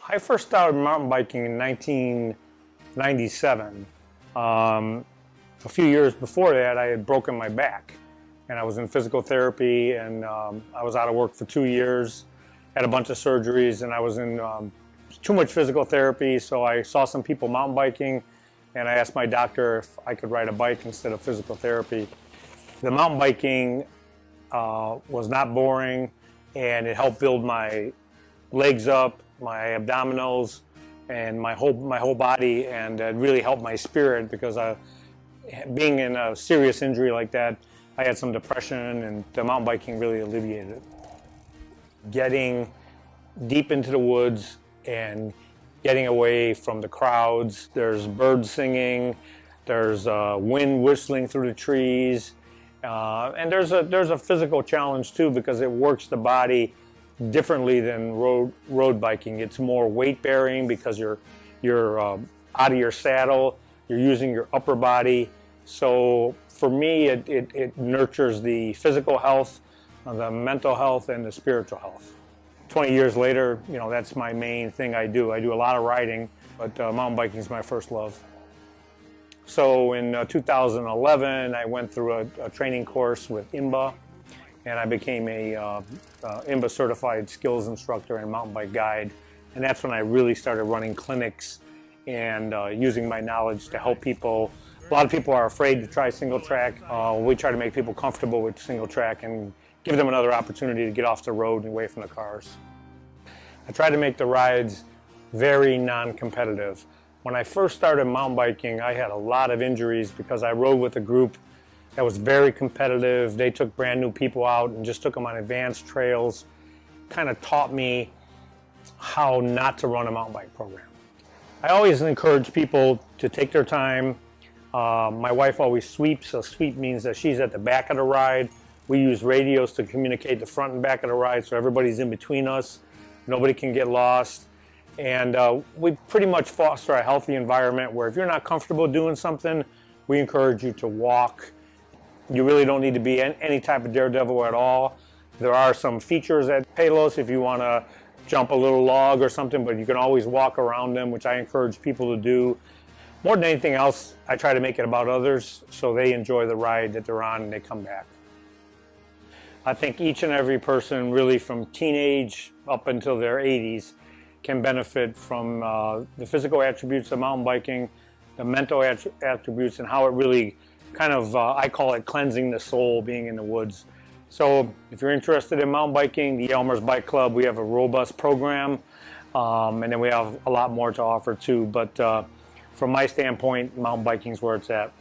I first started mountain biking in 1997. A few years before that, I had broken my back, and I was in physical therapy, and I was out of work for 2 years, had a bunch of surgeries, and I was in too much physical therapy, so I saw some people mountain biking, and I asked my doctor if I could ride a bike instead of physical therapy. The mountain biking was not boring, and it helped build my legs up, my abdominals, and my whole body, and it really helped my spirit because being in a serious injury like that, I had some depression, and the mountain biking really alleviated it. Getting deep into the woods and getting away from the crowds. There's birds singing, there's wind whistling through the trees, and there's a physical challenge too because it works the body differently than road biking. It's more weight bearing because you're out of your saddle, you're using your upper body. So for me, it nurtures the physical health, the mental health, and the spiritual health. 20 years later, you know, that's my main thing I do. I do a lot of riding, but mountain biking is my first love. So in 2011, I went through a training course with IMBA, and I became a IMBA certified skills instructor and mountain bike guide. And that's when I really started running clinics and using my knowledge to help people. A lot of people are afraid to try single track. We try to make people comfortable with single track and give them another opportunity to get off the road and away from the cars. I try to make the rides very non-competitive. When I first started mountain biking, I had a lot of injuries because I rode with a group that was very competitive. They took brand new people out and just took them on advanced trails. Kind of taught me how not to run a mountain bike program. I always encourage people to take their time. My wife always sweeps. A sweep means that she's at the back of the ride. We use radios to communicate the front and back of the ride so everybody's in between us. Nobody can get lost. And we pretty much foster a healthy environment where if you're not comfortable doing something, we encourage you to walk. You really don't need to be any type of daredevil at all. There are some features at Palos if you want to jump a little log or something, but you can always walk around them, which I encourage people to do. More than anything else, I try to make it about others so they enjoy the ride that they're on and they come back. I think each and every person, really from teenage up until their 80s, can benefit from the physical attributes of mountain biking, the mental attributes, and how it really kind of, I call it cleansing the soul, being in the woods. So if you're interested in mountain biking, the Elmhurst Bicycle Club, we have a robust program, and then we have a lot more to offer too. But from my standpoint, mountain biking is where it's at.